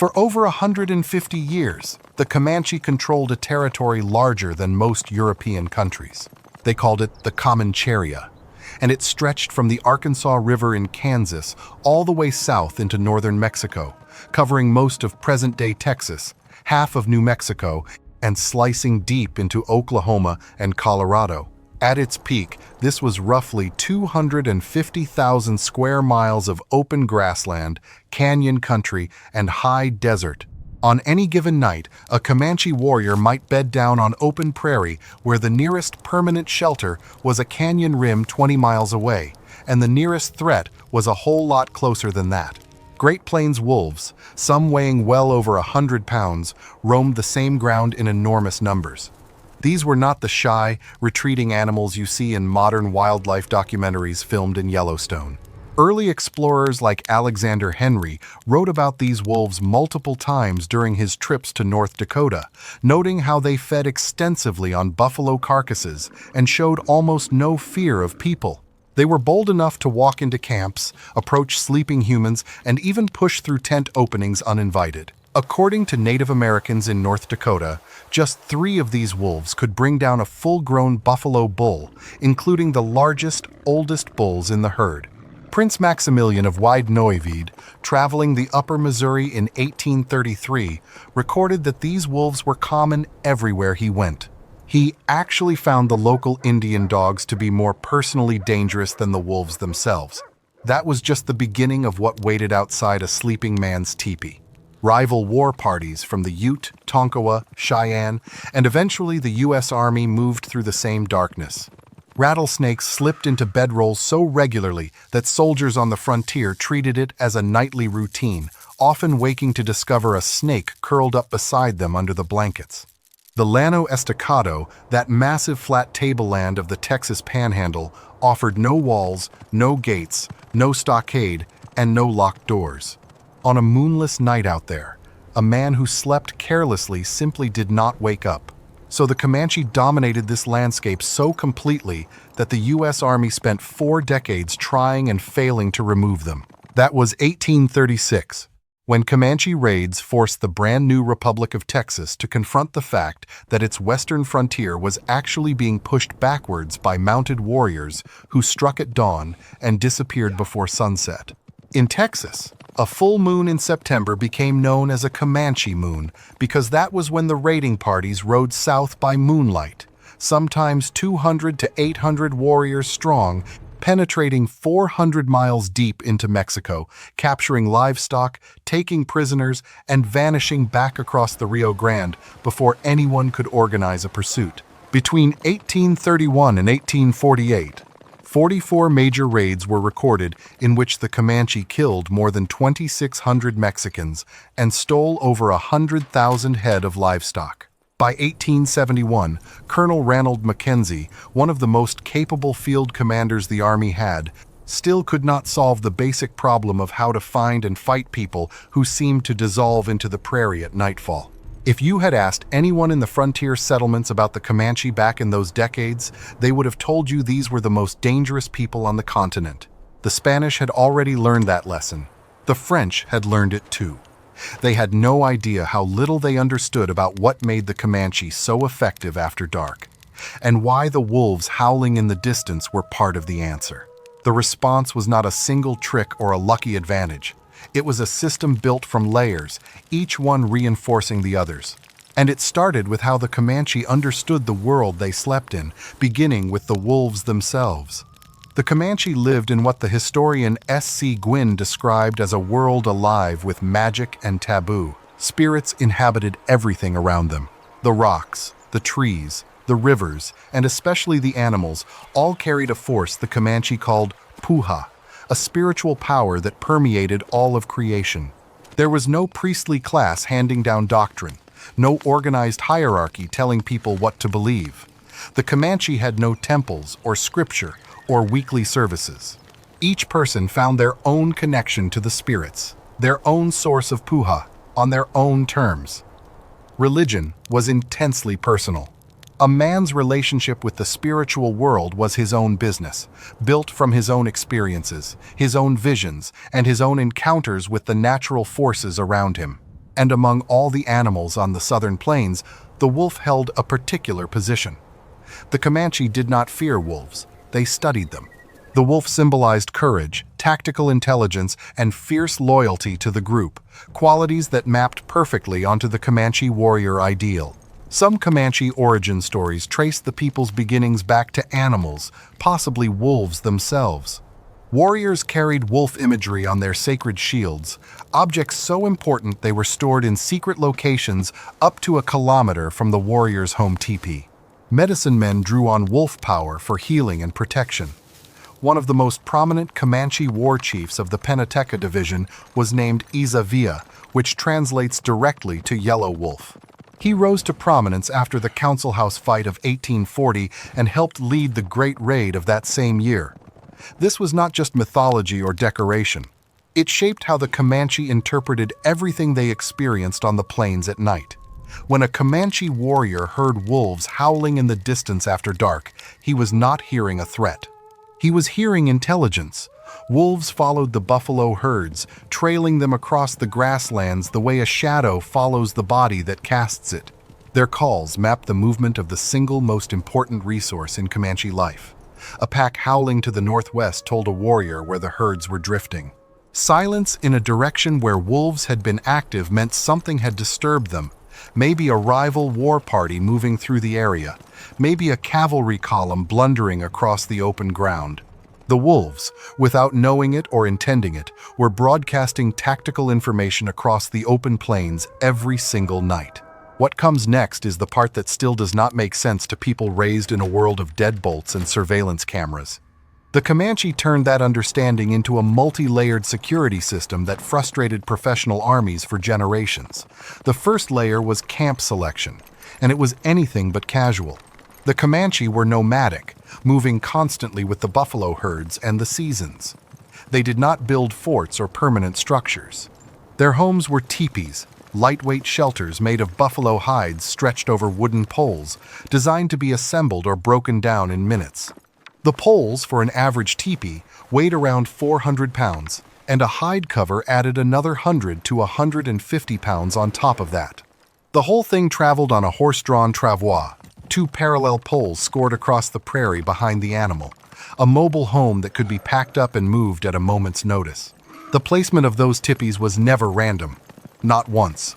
For over 150 years, the Comanche controlled a territory larger than most European countries. They called it the Comancheria, and it stretched from the Arkansas River in Kansas all the way south into northern Mexico, covering most of present-day Texas, half of New Mexico, and slicing deep into Oklahoma and Colorado. At its peak, this was roughly 250,000 square miles of open grassland, canyon country, and high desert. On any given night, a Comanche warrior might bed down on open prairie where the nearest permanent shelter was a canyon rim 20 miles away, and the nearest threat was a whole lot closer than that. Great Plains wolves, some weighing well over 100 pounds, roamed the same ground in enormous numbers. These were not the shy, retreating animals you see in modern wildlife documentaries filmed in Yellowstone. Early explorers like Alexander Henry wrote about these wolves multiple times during his trips to North Dakota, noting how they fed extensively on buffalo carcasses and showed almost no fear of people. They were bold enough to walk into camps, approach sleeping humans, and even push through tent openings uninvited. According to Native Americans in North Dakota, just 3 of these wolves could bring down a full-grown buffalo bull, including the largest, oldest bulls in the herd. Prince Maximilian of Wied-Neuwied, traveling the upper Missouri in 1833, recorded that these wolves were common everywhere he went. He actually found the local Indian dogs to be more personally dangerous than the wolves themselves. That was just the beginning of what waited outside a sleeping man's teepee. Rival war parties from the Ute, Tonkawa, Cheyenne, and eventually the U.S. Army moved through the same darkness. Rattlesnakes slipped into bedrolls so regularly that soldiers on the frontier treated it as a nightly routine, often waking to discover a snake curled up beside them under the blankets. The Llano Estacado, that massive flat tableland of the Texas Panhandle, offered no walls, no gates, no stockade, and no locked doors. On a moonless night out there, a man who slept carelessly simply did not wake up. So the Comanche dominated this landscape so completely that the U.S. Army spent 4 decades trying and failing to remove them. That was 1836, when Comanche raids forced the brand new Republic of Texas to confront the fact that its western frontier was actually being pushed backwards by mounted warriors who struck at dawn and disappeared before sunset. In Texas, a full moon in September became known as a Comanche Moon because that was when the raiding parties rode south by moonlight, sometimes 200 to 800 warriors strong, penetrating 400 miles deep into Mexico, capturing livestock, taking prisoners, and vanishing back across the Rio Grande before anyone could organize a pursuit. Between 1831 and 1848, 44 major raids were recorded in which the Comanche killed more than 2,600 Mexicans and stole over 100,000 head of livestock. By 1871, Colonel Ranald Mackenzie, one of the most capable field commanders the Army had, still could not solve the basic problem of how to find and fight people who seemed to dissolve into the prairie at nightfall. If you had asked anyone in the frontier settlements about the Comanche back in those decades, they would have told you these were the most dangerous people on the continent. The Spanish had already learned that lesson. The French had learned it too. They had no idea how little they understood about what made the Comanche so effective after dark, and why the wolves howling in the distance were part of the answer. The response was not a single trick or a lucky advantage. It was a system built from layers, each one reinforcing the others. And it started with how the Comanche understood the world they slept in, beginning with the wolves themselves. The Comanche lived in what the historian S.C. Gwynn described as a world alive with magic and taboo. Spirits inhabited everything around them. The rocks, the trees, the rivers, and especially the animals, all carried a force the Comanche called puha, a spiritual power that permeated all of creation. There was no priestly class handing down doctrine, no organized hierarchy telling people what to believe. The Comanche had no temples or scripture or weekly services. Each person found their own connection to the spirits, their own source of puha, on their own terms. Religion was intensely personal. A man's relationship with the spiritual world was his own business, built from his own experiences, his own visions, and his own encounters with the natural forces around him. and among all the animals on the southern plains, the wolf held a particular position. The Comanche did not fear wolves, they studied them. The wolf symbolized courage, tactical intelligence, and fierce loyalty to the group, qualities that mapped perfectly onto the Comanche warrior ideal. Some Comanche origin stories trace the people's beginnings back to animals, possibly wolves themselves. Warriors carried wolf imagery on their sacred shields, objects so important they were stored in secret locations up to a kilometer from the warrior's home teepee. Medicine men drew on wolf power for healing and protection. One of the most prominent Comanche war chiefs of the Penateca division was named Izavia, which translates directly to Yellow Wolf. He rose to prominence after the Council House fight of 1840 and helped lead the Great Raid of that same year. This was not just mythology or decoration. It shaped how the Comanche interpreted everything they experienced on the plains at night. When a Comanche warrior heard wolves howling in the distance after dark, he was not hearing a threat. He was hearing intelligence. Wolves followed the buffalo herds, trailing them across the grasslands the way a shadow follows the body that casts it. Their calls mapped the movement of the single most important resource in Comanche life. A pack howling to the northwest told a warrior where the herds were drifting. Silence in a direction where wolves had been active meant something had disturbed them. Maybe a rival war party moving through the area. Maybe a cavalry column blundering across the open ground. The wolves, without knowing it or intending it, were broadcasting tactical information across the open plains every single night. What comes next is the part that still does not make sense to people raised in a world of deadbolts and surveillance cameras. The Comanche turned that understanding into a multi-layered security system that frustrated professional armies for generations. The first layer was camp selection, and it was anything but casual. The Comanche were nomadic, moving constantly with the buffalo herds and the seasons. They did not build forts or permanent structures. Their homes were teepees, lightweight shelters made of buffalo hides stretched over wooden poles, designed to be assembled or broken down in minutes. The poles, for an average teepee, weighed around 400 pounds, and a hide cover added another 100 to 150 pounds on top of that. The whole thing traveled on a horse-drawn travois, two parallel poles scored across the prairie behind the animal, a mobile home that could be packed up and moved at a moment's notice. The placement of those tippies was never random. Not once.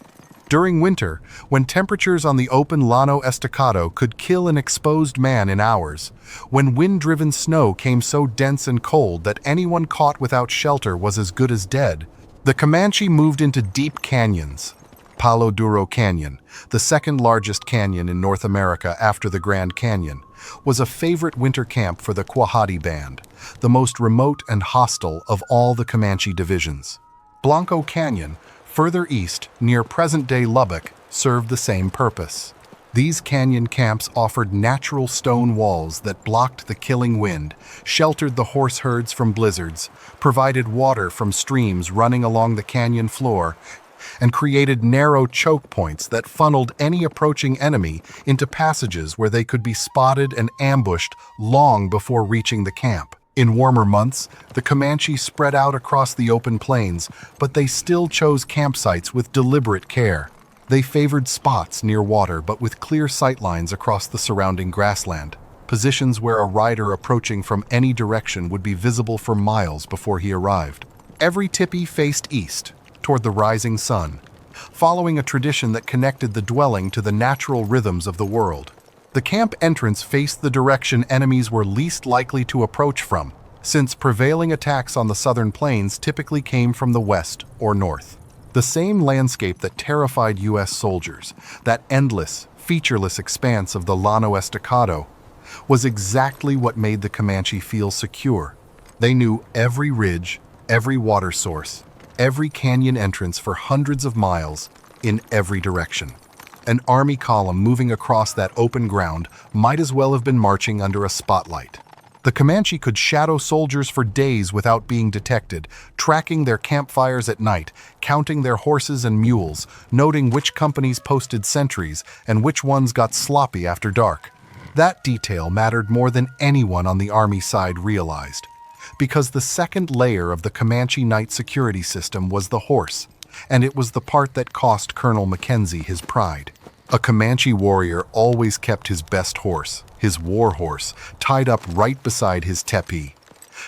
During winter, when temperatures on the open Llano Estacado could kill an exposed man in hours, when wind-driven snow came so dense and cold that anyone caught without shelter was as good as dead, the Comanche moved into deep canyons. Palo Duro Canyon, the second largest canyon in North America after the Grand Canyon, was a favorite winter camp for the Quahati Band, the most remote and hostile of all the Comanche divisions. Blanco Canyon, further east, near present-day Lubbock, served the same purpose. These canyon camps offered natural stone walls that blocked the killing wind, sheltered the horse herds from blizzards, provided water from streams running along the canyon floor, and created narrow choke points that funneled any approaching enemy into passages where they could be spotted and ambushed long before reaching the camp. In warmer months, the Comanche spread out across the open plains, but they still chose campsites with deliberate care. They favored spots near water but with clear sightlines across the surrounding grassland, positions where a rider approaching from any direction would be visible for miles before he arrived. Every tipi faced east, toward the rising sun, following a tradition that connected the dwelling to the natural rhythms of the world. The camp entrance faced the direction enemies were least likely to approach from, since prevailing attacks on the southern plains typically came from the west or north. The same landscape that terrified U.S. soldiers, that endless, featureless expanse of the Llano Estacado, was exactly what made the Comanche feel secure. They knew every ridge, every water source, every canyon entrance for hundreds of miles in every direction. An army column moving across that open ground might as well have been marching under a spotlight. The Comanche could shadow soldiers for days without being detected, tracking their campfires at night, counting their horses and mules, noting which companies posted sentries and which ones got sloppy after dark. That detail mattered more than anyone on the army side realized, because the second layer of the Comanche night security system was the horse. And it was the part that cost Colonel Mackenzie his pride. A Comanche warrior always kept his best horse, his war horse, tied up right beside his tipi.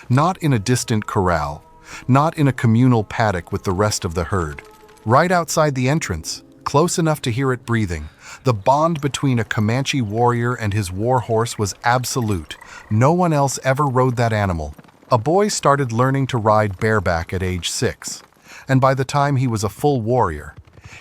Not in a distant corral, not in a communal paddock with the rest of the herd. Right outside the entrance, close enough to hear it breathing, the bond between a Comanche warrior and his war horse was absolute. No one else ever rode that animal. A boy started learning to ride bareback at age 6, and by the time he was a full warrior,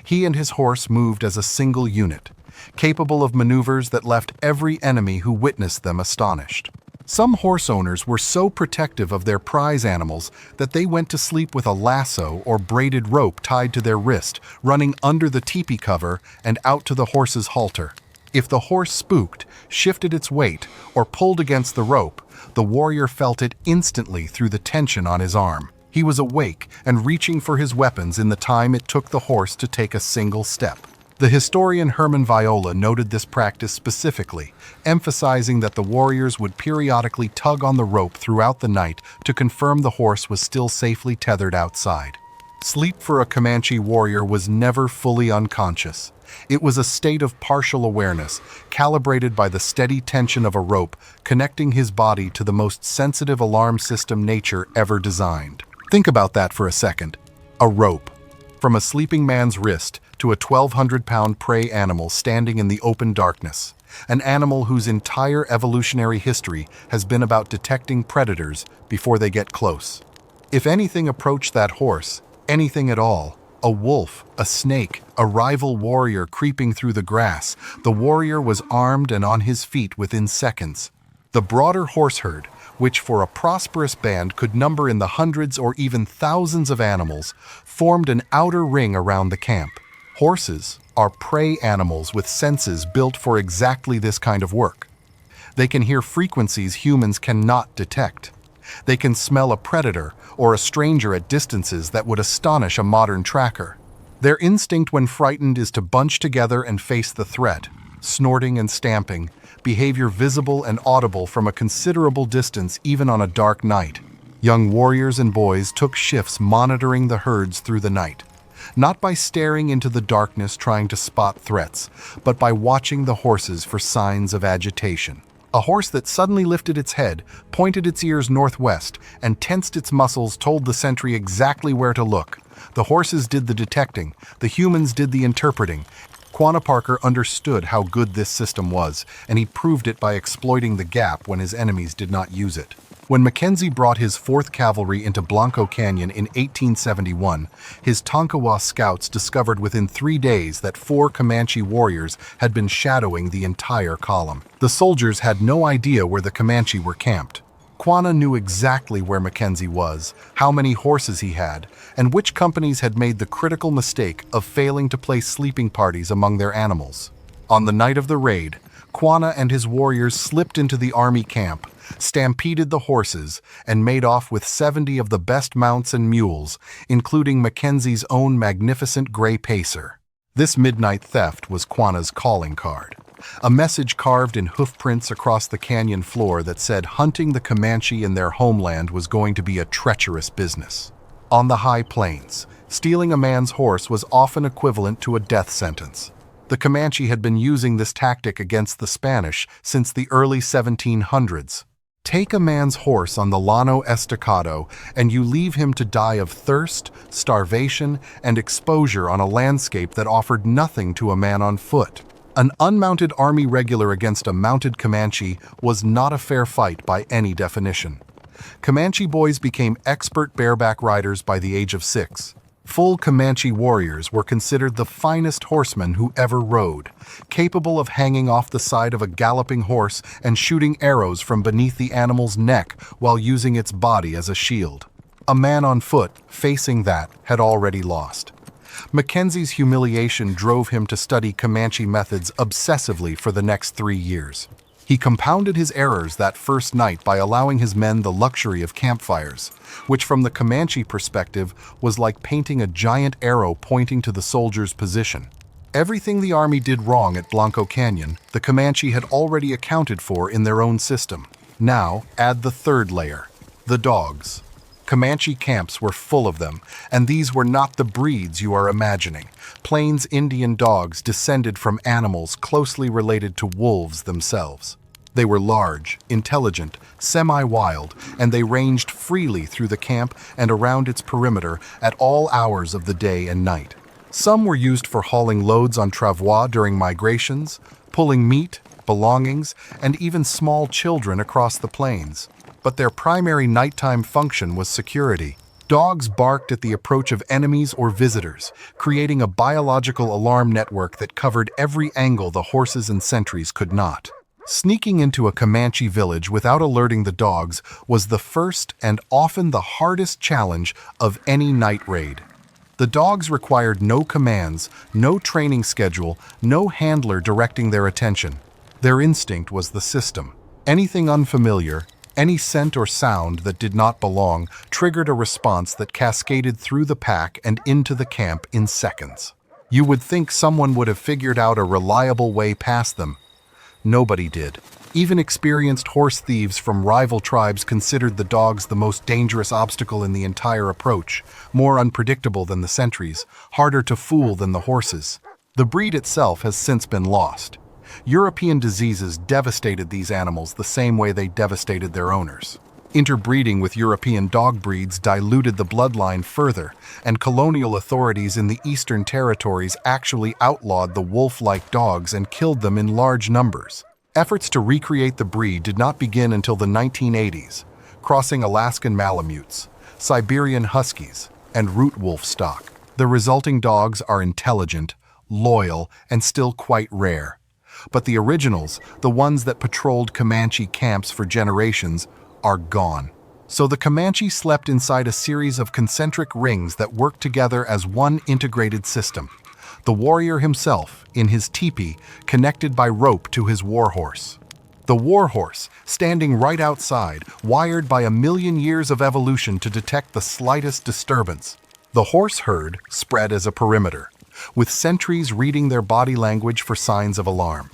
he and his horse moved as a single unit, capable of maneuvers that left every enemy who witnessed them astonished. Some horse owners were so protective of their prize animals that they went to sleep with a lasso or braided rope tied to their wrist, running under the teepee cover and out to the horse's halter. If the horse spooked, shifted its weight, or pulled against the rope, the warrior felt it instantly through the tension on his arm. He was awake and reaching for his weapons in the time it took the horse to take a single step. The historian Herman Viola noted this practice specifically, emphasizing that the warriors would periodically tug on the rope throughout the night to confirm the horse was still safely tethered outside. Sleep for a Comanche warrior was never fully unconscious. It was a state of partial awareness, calibrated by the steady tension of a rope connecting his body to the most sensitive alarm system nature ever designed. Think about that for a second. A rope. From a sleeping man's wrist to a 1,200-pound prey animal standing in the open darkness. An animal whose entire evolutionary history has been about detecting predators before they get close. If anything approached that horse, anything at all, a wolf, a snake, a rival warrior creeping through the grass, the warrior was armed and on his feet within seconds. The broader horse herd, which for a prosperous band could number in the hundreds or even thousands of animals, formed an outer ring around the camp. Horses are prey animals with senses built for exactly this kind of work. They can hear frequencies humans cannot detect. They can smell a predator or a stranger at distances that would astonish a modern tracker. Their instinct when frightened is to bunch together and face the threat, snorting and stamping, behavior visible and audible from a considerable distance even on a dark night. Young warriors and boys took shifts monitoring the herds through the night, not by staring into the darkness trying to spot threats, but by watching the horses for signs of agitation. A horse that suddenly lifted its head, pointed its ears northwest, and tensed its muscles told the sentry exactly where to look. The horses did the detecting, the humans did the interpreting. Quanah Parker understood how good this system was, and he proved it by exploiting the gap when his enemies did not use it. When Mackenzie brought his 4th Cavalry into Blanco Canyon in 1871, his Tonkawa scouts discovered within 3 days that 4 Comanche warriors had been shadowing the entire column. The soldiers had no idea where the Comanche were camped. Quanah knew exactly where Mackenzie was, how many horses he had, and which companies had made the critical mistake of failing to place sleeping parties among their animals. On the night of the raid, Quanah and his warriors slipped into the army camp, stampeded the horses, and made off with 70 of the best mounts and mules, including Mackenzie's own magnificent gray pacer. This midnight theft was Quanah's calling card. A message carved in hoofprints across the canyon floor that said hunting the Comanche in their homeland was going to be a treacherous business. On the high plains, stealing a man's horse was often equivalent to a death sentence. The Comanche had been using this tactic against the Spanish since the early 1700s. Take a man's horse on the Llano Estacado, and you leave him to die of thirst, starvation, and exposure on a landscape that offered nothing to a man on foot. An unmounted army regular against a mounted Comanche was not a fair fight by any definition. Comanche boys became expert bareback riders by the age of 6. Full Comanche warriors were considered the finest horsemen who ever rode, capable of hanging off the side of a galloping horse and shooting arrows from beneath the animal's neck while using its body as a shield. A man on foot, facing that, had already lost. Mackenzie's humiliation drove him to study Comanche methods obsessively for the next 3 years. He compounded his errors that first night by allowing his men the luxury of campfires, which from the Comanche perspective was like painting a giant arrow pointing to the soldier's position. Everything the army did wrong at Blanco Canyon, the Comanche had already accounted for in their own system. Now, add the third layer, the dogs. Comanche camps were full of them, and these were not the breeds you are imagining. Plains Indian dogs descended from animals closely related to wolves themselves. They were large, intelligent, semi-wild, and they ranged freely through the camp and around its perimeter at all hours of the day and night. Some were used for hauling loads on travois during migrations, pulling meat, belongings, and even small children across the plains. But their primary nighttime function was security. Dogs barked at the approach of enemies or visitors, creating a biological alarm network that covered every angle the horses and sentries could not. Sneaking into a Comanche village without alerting the dogs was the first and often the hardest challenge of any night raid. The dogs required no commands, no training schedule, no handler directing their attention. Their instinct was the system. Anything unfamiliar, any scent or sound that did not belong, triggered a response that cascaded through the pack and into the camp in seconds. You would think someone would have figured out a reliable way past them. Nobody did. Even experienced horse thieves from rival tribes considered the dogs the most dangerous obstacle in the entire approach, more unpredictable than the sentries, harder to fool than the horses. The breed itself has since been lost. European diseases devastated these animals the same way they devastated their owners. Interbreeding with European dog breeds diluted the bloodline further, and colonial authorities in the Eastern Territories actually outlawed the wolf-like dogs and killed them in large numbers. Efforts to recreate the breed did not begin until the 1980s, crossing Alaskan Malamutes, Siberian Huskies, and root wolf stock. The resulting dogs are intelligent, loyal, and still quite rare. But the originals, the ones that patrolled Comanche camps for generations, are gone. So the Comanche slept inside a series of concentric rings that worked together as one integrated system. The warrior himself, in his tipi, connected by rope to his warhorse. The warhorse, standing right outside, wired by 1,000,000 years of evolution to detect the slightest disturbance. The horse herd spread as a perimeter, with sentries reading their body language for signs of alarm.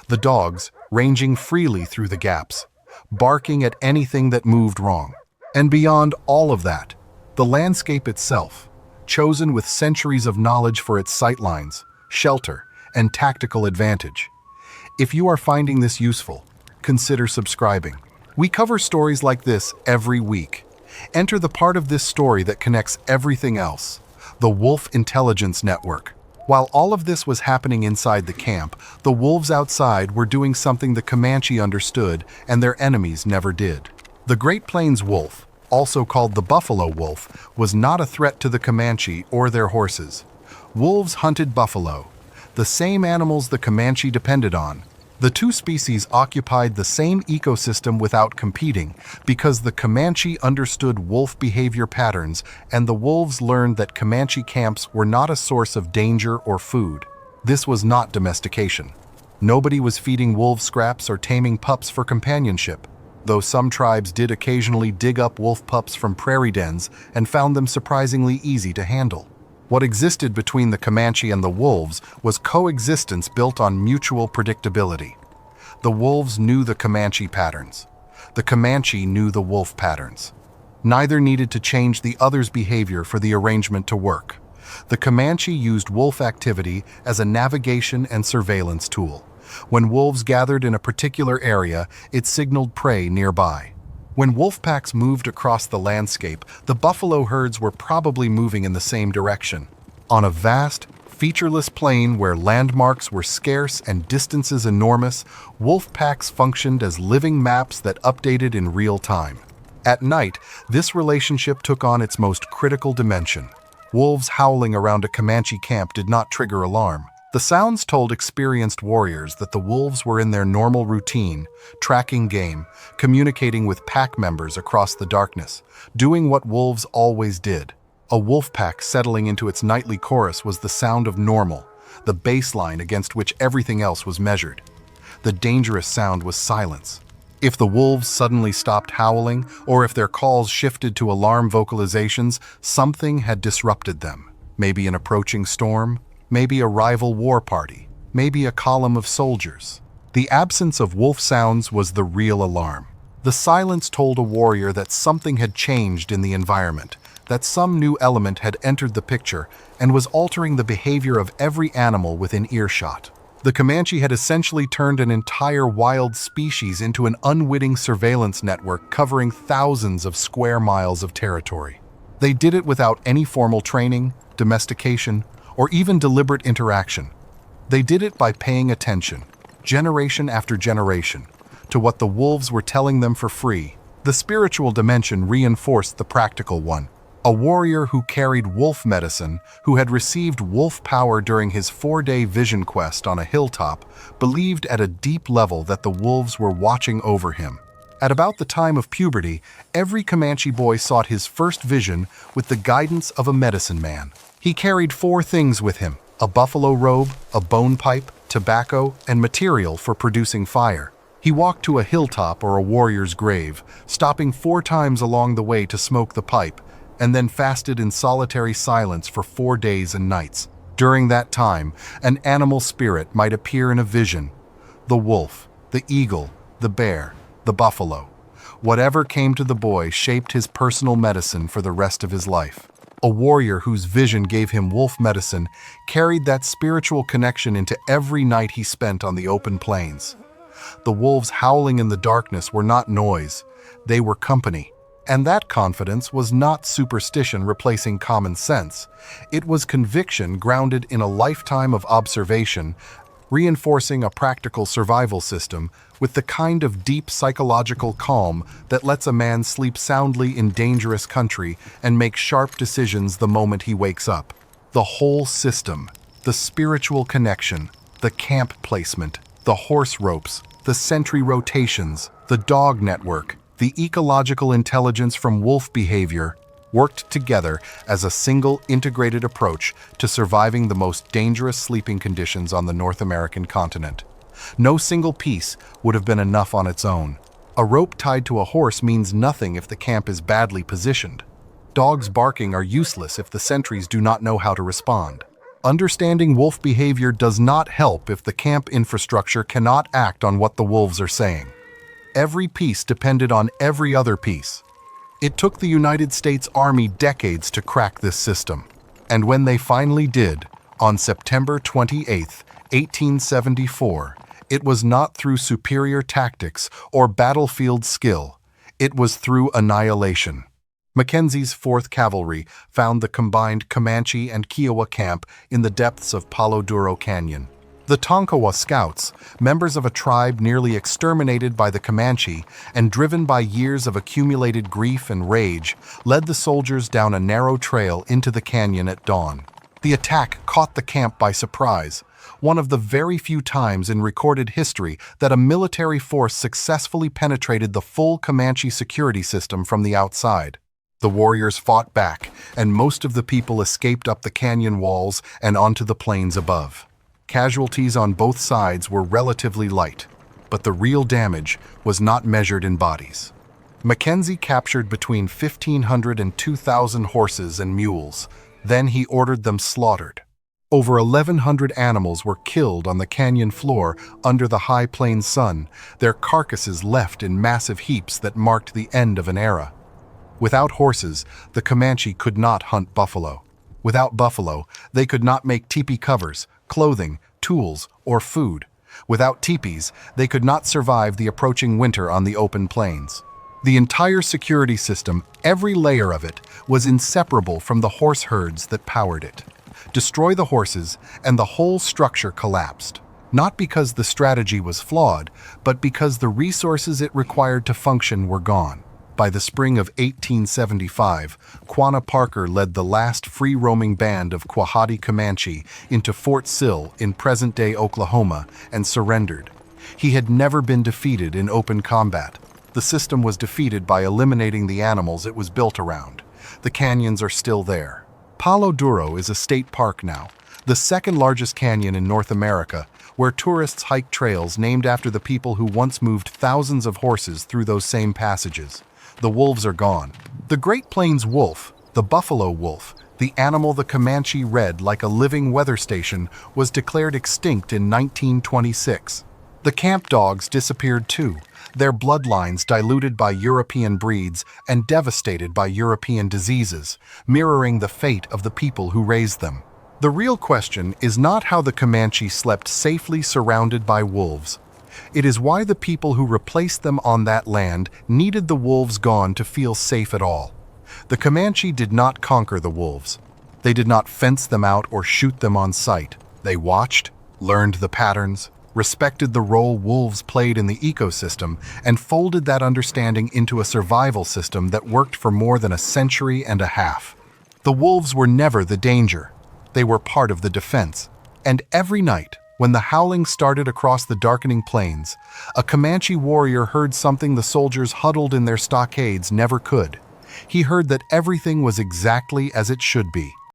The dogs ranging freely through the gaps, barking at anything that moved wrong. And beyond all of that, the landscape itself, chosen with centuries of knowledge for its sightlines, shelter, and tactical advantage. If you are finding this useful, consider subscribing. We cover stories like this every week. Enter the part of this story that connects everything else, the Wolf Intelligence Network. While all of this was happening inside the camp, the wolves outside were doing something the Comanche understood and their enemies never did. The Great Plains wolf, also called the buffalo wolf, was not a threat to the Comanche or their horses. Wolves hunted buffalo, the same animals the Comanche depended on. The two species occupied the same ecosystem without competing because the Comanche understood wolf behavior patterns and the wolves learned that Comanche camps were not a source of danger or food. This was not domestication. Nobody was feeding wolf scraps or taming pups for companionship, though some tribes did occasionally dig up wolf pups from prairie dens and found them surprisingly easy to handle. What existed between the Comanche and the wolves was coexistence built on mutual predictability. The wolves knew the Comanche patterns. The Comanche knew the wolf patterns. Neither needed to change the other's behavior for the arrangement to work. The Comanche used wolf activity as a navigation and surveillance tool. When wolves gathered in a particular area, it signaled prey nearby. When wolf packs moved across the landscape, the buffalo herds were probably moving in the same direction. On a vast, featureless plain where landmarks were scarce and distances enormous, wolf packs functioned as living maps that updated in real time. At night, this relationship took on its most critical dimension. Wolves howling around a Comanche camp did not trigger alarm. The sounds told experienced warriors that the wolves were in their normal routine, tracking game, communicating with pack members across the darkness, doing what wolves always did. A wolf pack settling into its nightly chorus was the sound of normal, the baseline against which everything else was measured. The dangerous sound was silence. If the wolves suddenly stopped howling, or if their calls shifted to alarm vocalizations, something had disrupted them. Maybe an approaching storm, maybe a rival war party, maybe a column of soldiers. The absence of wolf sounds was the real alarm. The silence told a warrior that something had changed in the environment, that some new element had entered the picture and was altering the behavior of every animal within earshot. The Comanche had essentially turned an entire wild species into an unwitting surveillance network covering thousands of square miles of territory. They did it without any formal training, domestication, or even deliberate interaction. They did it by paying attention, generation after generation, to what the wolves were telling them for free. The spiritual dimension reinforced the practical one. A warrior who carried wolf medicine, who had received wolf power during his 4-day vision quest on a hilltop, believed at a deep level that the wolves were watching over him. At about the time of puberty, every Comanche boy sought his first vision with the guidance of a medicine man. He carried 4 things with him: a buffalo robe, a bone pipe, tobacco, and material for producing fire. He walked to a hilltop or a warrior's grave, stopping 4 times along the way to smoke the pipe, and then fasted in solitary silence for 4 days and nights. During that time, an animal spirit might appear in a vision: the wolf, the eagle, the bear, the buffalo. Whatever came to the boy shaped his personal medicine for the rest of his life. A warrior whose vision gave him wolf medicine carried that spiritual connection into every night he spent on the open plains. The wolves howling in the darkness were not noise, they were company. And that confidence was not superstition replacing common sense. It was conviction grounded in a lifetime of observation, reinforcing a practical survival system with the kind of deep psychological calm that lets a man sleep soundly in dangerous country and make sharp decisions the moment he wakes up. The whole system, the spiritual connection, the camp placement, the horse ropes, the sentry rotations, the dog network, the ecological intelligence from wolf behavior, worked together as a single integrated approach to surviving the most dangerous sleeping conditions on the North American continent. No single piece would have been enough on its own. A rope tied to a horse means nothing if the camp is badly positioned. Dogs barking are useless if the sentries do not know how to respond. Understanding wolf behavior does not help if the camp infrastructure cannot act on what the wolves are saying. Every piece depended on every other piece. It took the United States Army decades to crack this system. And when they finally did, on September 28, 1874, it was not through superior tactics or battlefield skill. It was through annihilation. Mackenzie's 4th Cavalry found the combined Comanche and Kiowa camp in the depths of Palo Duro Canyon. The Tonkawa Scouts, members of a tribe nearly exterminated by the Comanche and driven by years of accumulated grief and rage, led the soldiers down a narrow trail into the canyon at dawn. The attack caught the camp by surprise, one of the very few times in recorded history that a military force successfully penetrated the full Comanche security system from the outside. The warriors fought back, and most of the people escaped up the canyon walls and onto the plains above. Casualties on both sides were relatively light, but the real damage was not measured in bodies. Mackenzie captured between 1,500 and 2,000 horses and mules. Then he ordered them slaughtered. Over 1,100 animals were killed on the canyon floor under the high plains sun, their carcasses left in massive heaps that marked the end of an era. Without horses, the Comanche could not hunt buffalo. Without buffalo, they could not make tipi covers, clothing, tools, or food. Without tipis, they could not survive the approaching winter on the open plains. The entire security system, every layer of it, was inseparable from the horse herds that powered it. Destroy the horses, and the whole structure collapsed. Not because the strategy was flawed, but because the resources it required to function were gone. By the spring of 1875, Quanah Parker led the last free-roaming band of Quahati Comanche into Fort Sill in present-day Oklahoma and surrendered. He had never been defeated in open combat. The system was defeated by eliminating the animals it was built around. The canyons are still there. Palo Duro is a state park now, the second largest canyon in North America, where tourists hike trails named after the people who once moved thousands of horses through those same passages. The wolves are gone. The Great Plains wolf, the buffalo wolf, the animal the Comanche read like a living weather station, was declared extinct in 1926. The camp dogs disappeared too, their bloodlines diluted by European breeds and devastated by European diseases, mirroring the fate of the people who raised them. The real question is not how the Comanche slept safely surrounded by wolves. It is why the people who replaced them on that land needed the wolves gone to feel safe at all. The Comanche did not conquer the wolves. They did not fence them out or shoot them on sight. They watched, learned the patterns, respected the role wolves played in the ecosystem, and folded that understanding into a survival system that worked for more than a century and a half. The wolves were never the danger. They were part of the defense. And every night, when the howling started across the darkening plains, a Comanche warrior heard something the soldiers huddled in their stockades never could. He heard that everything was exactly as it should be.